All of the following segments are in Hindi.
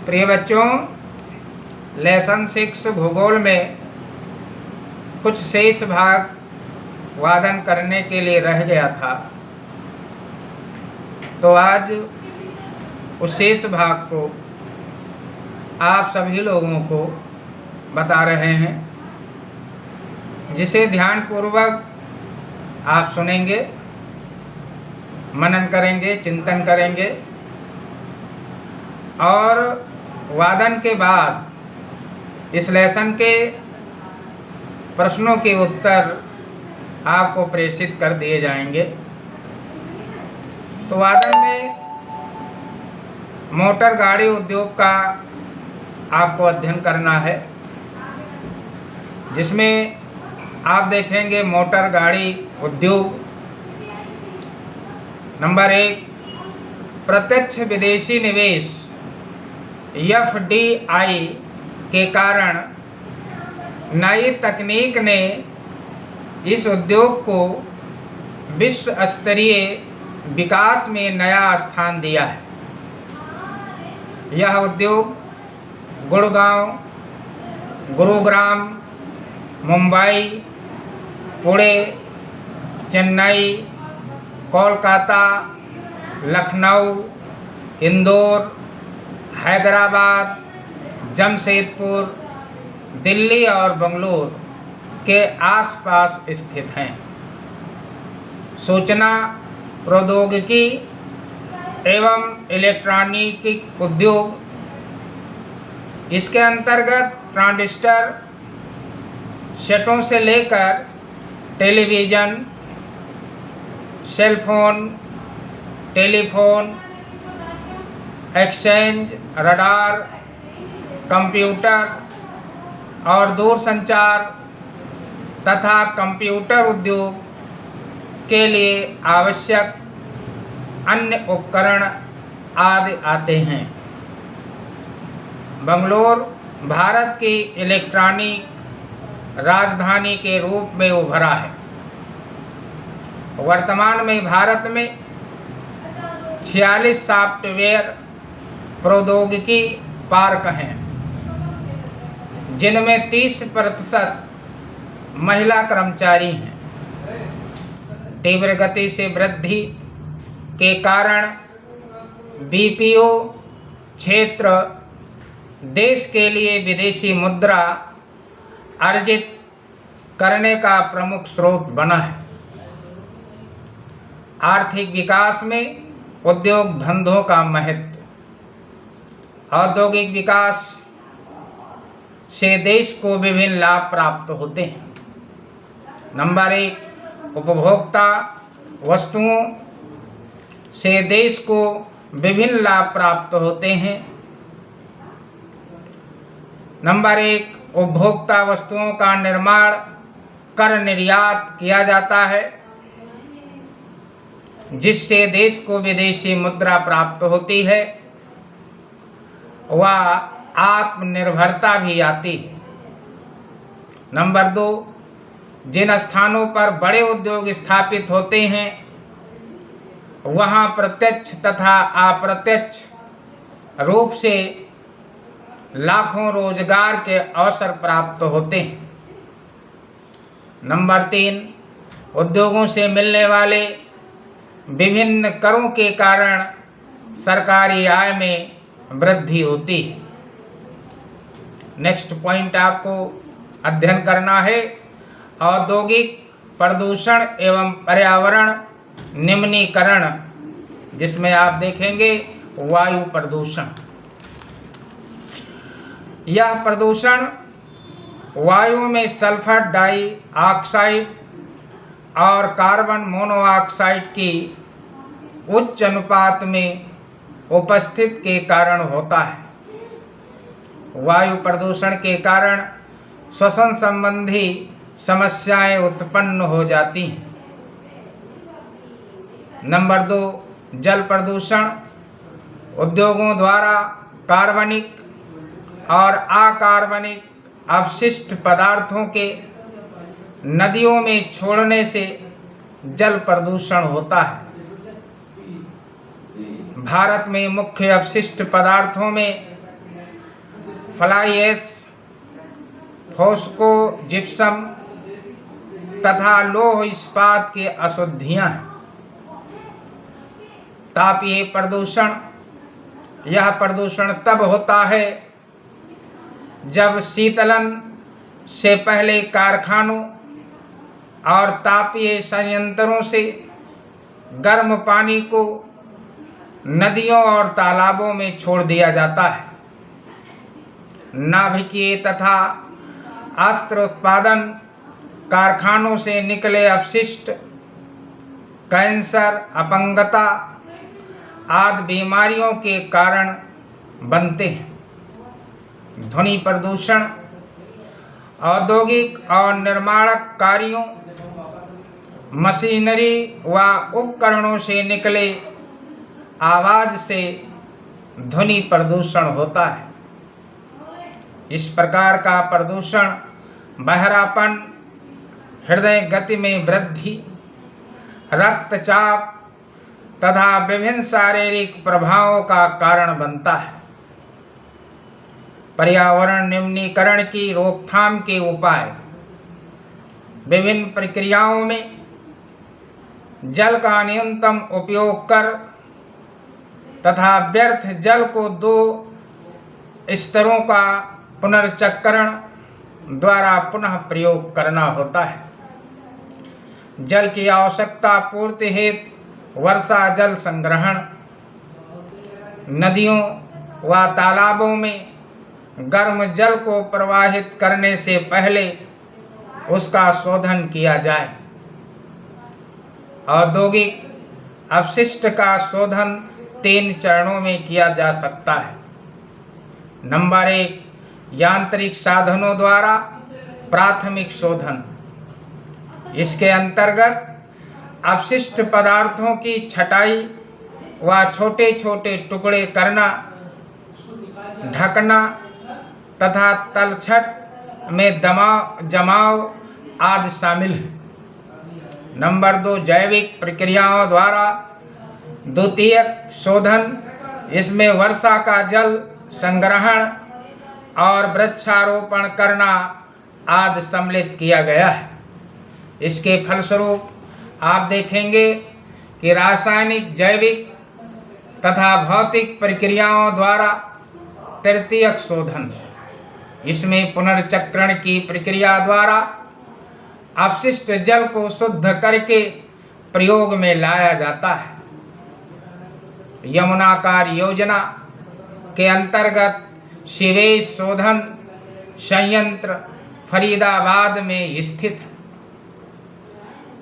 प्रिय बच्चों, लेसन 6 भूगोल में कुछ शेष भाग वादन करने के लिए रह गया था, तो आज उस शेष भाग को आप सभी लोगों को बता रहे हैं, जिसे ध्यानपूर्वक आप सुनेंगे, मनन करेंगे, चिंतन करेंगे और वादन के बाद इस लेसन के प्रश्नों के उत्तर आपको प्रेषित कर दिए जाएंगे। तो वादन में मोटर गाड़ी उद्योग का आपको अध्ययन करना है, जिसमें आप देखेंगे मोटर गाड़ी उद्योग। नंबर 1, प्रत्यक्ष विदेशी निवेश FDI के कारण नई तकनीक ने इस उद्योग को विश्व स्तरीय विकास में नया स्थान दिया है। यह उद्योग गुड़गांव, गुरुग्राम, मुंबई, पुणे, चेन्नई, कोलकाता, लखनऊ, इंदौर, हैदराबाद, जमशेदपुर, दिल्ली और बंगलुरु के आसपास स्थित हैं। सूचना प्रौद्योगिकी एवं इलेक्ट्रॉनिकी उद्योग, इसके अंतर्गत ट्रांजिस्टर सेटों से लेकर television, cellphone, telephone, exchange, radar, computer और दूरसंचार तथा कंप्यूटर उद्योग के लिए आवश्यक अन्य उपकरण आदि आते हैं। बंगलौर भारत की इलेक्ट्रॉनिक राजधानी के रूप में उभरा है। वर्तमान में भारत में 46 सॉफ्टवेयर प्रौद्योगिकी पार्क हैं, जिनमें 30% महिला कर्मचारी हैं। तीव्र गति से वृद्धि के कारण BPO क्षेत्र देश के लिए विदेशी मुद्रा अर्जित करने का प्रमुख स्रोत बना है। आर्थिक विकास में उद्योग धंधों का महत्व। औद्योगिक विकास से देश को विभिन्न लाभ प्राप्त होते हैं। नंबर 1, उपभोक्ता वस्तुओं से देश को विभिन्न लाभ प्राप्त होते हैं। नंबर 1, उपभोक्ता वस्तुओं का निर्माण कर निर्यात किया जाता है, जिससे देश को विदेशी मुद्रा प्राप्त होती है व आत्मनिर्भरता भी आती है। नंबर 2, जिन स्थानों पर बड़े उद्योग स्थापित होते हैं, वहाँ प्रत्यक्ष तथा अप्रत्यक्ष रूप से लाखों रोजगार के अवसर प्राप्त होते हैं। नंबर 3, उद्योगों से मिलने वाले विभिन्न करों के कारण सरकारी आय में वृद्धि होती है। नेक्स्ट पॉइंट आपको अध्ययन करना है, औद्योगिक प्रदूषण एवं पर्यावरण निम्नीकरण, जिसमें आप देखेंगे वायु प्रदूषण। यह प्रदूषण वायु में सल्फर डाइऑक्साइड और कार्बन मोनोऑक्साइड की उच्च अनुपात में उपस्थित के कारण होता है। वायु प्रदूषण के कारण श्वसन संबंधी समस्याएं उत्पन्न हो जाती हैं। नंबर 2, जल प्रदूषण। उद्योगों द्वारा कार्बनिक और अकार्बनिक अपशिष्ट पदार्थों के नदियों में छोड़ने से जल प्रदूषण होता है। भारत में मुख्य अपशिष्ट पदार्थों में फ्लाई ऐश, फोस्को, जिप्सम तथा लौह इस्पात की अशुद्धियां हैं। तापीय प्रदूषण, यह प्रदूषण तब होता है जब शीतलन से पहले कारखानों और तापीय संयंत्रों से गर्म पानी को नदियों और तालाबों में छोड़ दिया जाता है। नाभिकीय तथा अस्त्र उत्पादन कारखानों से निकले अपशिष्ट कैंसर, अपंगता आदि बीमारियों के कारण बनते हैं। ध्वनि प्रदूषण औद्योगिक और निर्माणक कार्यों, मशीनरी व उपकरणों से निकले आवाज से ध्वनि प्रदूषण होता है। इस प्रकार का प्रदूषण बहरापन, हृदय गति में वृद्धि, रक्तचाप तथा विभिन्न शारीरिक प्रभावों का कारण बनता है। पर्यावरण निम्नीकरण की रोकथाम के उपाय: विभिन्न प्रक्रियाओं में जल का न्यूनतम उपयोग कर तथा व्यर्थ जल को 2 स्तरों का पुनर्चक्रण द्वारा पुनः प्रयोग करना होता है। जल की आवश्यकता पूर्ति हेतु वर्षा जल संग्रहण, नदियों व तालाबों में गर्म जल को प्रवाहित करने से पहले उसका शोधन किया जाए। औद्योगिक अपशिष्ट का शोधन 3 चरणों में किया जा सकता है। नंबर 1, यांत्रिक साधनों द्वारा प्राथमिक शोधन। इसके अंतर्गत अपशिष्ट पदार्थों की छटाई व छोटे छोटे टुकड़े करना, ढकना तथा तलछट में जमाव आदि शामिल है। नंबर 2, जैविक प्रक्रियाओं द्वारा द्वितीयक शोधन। इसमें वर्षा का जल संग्रहण और वृक्षारोपण करना आदि सम्मिलित किया गया है। इसके फलस्वरूप आप देखेंगे कि रासायनिक, जैविक तथा भौतिक प्रक्रियाओं द्वारा तृतीयक शोधन। इसमें पुनर्चक्रण की प्रक्रिया द्वारा अपशिष्ट जल को शुद्ध करके प्रयोग में लाया जाता है। यमुनाकार योजना के अंतर्गत सीवेज शोधन संयंत्र फरीदाबाद में स्थित है।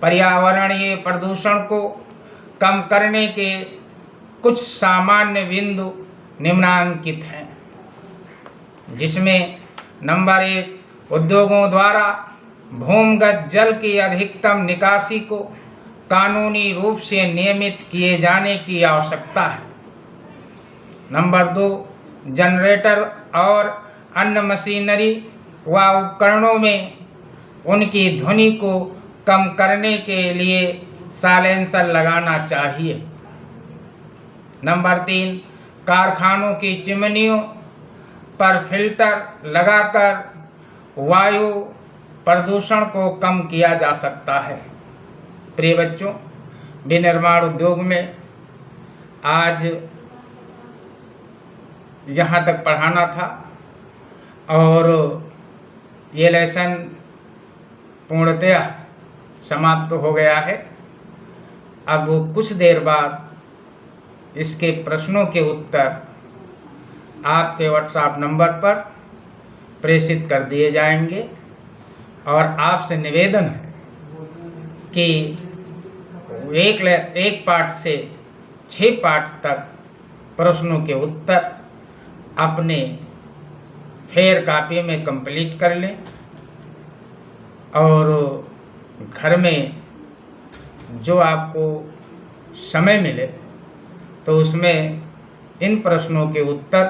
पर्यावरणीय प्रदूषण को कम करने के कुछ सामान्य बिंदु निम्नांकित हैं, जिसमें नंबर 1, उद्योगों द्वारा भूमिगत जल की अधिकतम निकासी को कानूनी रूप से नियमित किए जाने की आवश्यकता है। नंबर 2, जनरेटर और अन्य मशीनरी व उपकरणों में उनकी ध्वनि को कम करने के लिए साइलेंसर लगाना चाहिए। नंबर 3, कारखानों की चिमनियों पर फिल्टर लगाकर वायु प्रदूषण को कम किया जा सकता है। प्रिय बच्चों, विनिर्माण उद्योग में आज यहाँ तक पढ़ाना था और ये लेसन पूर्णतया समाप्त हो गया है। अब कुछ देर बाद इसके प्रश्नों के उत्तर आपके व्हाट्सएप नंबर पर प्रेषित कर दिए जाएंगे और आपसे निवेदन है कि एक पाठ से 6 पाठ तक प्रश्नों के उत्तर अपने फेयर कॉपी में कंप्लीट कर लें और घर में जो आपको समय मिले तो उसमें इन प्रश्नों के उत्तर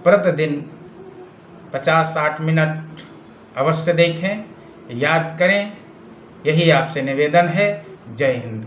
प्रतिदिन 50-60 मिनट अवश्य देखें, याद करें। यही आपसे निवेदन है। जय हिंद।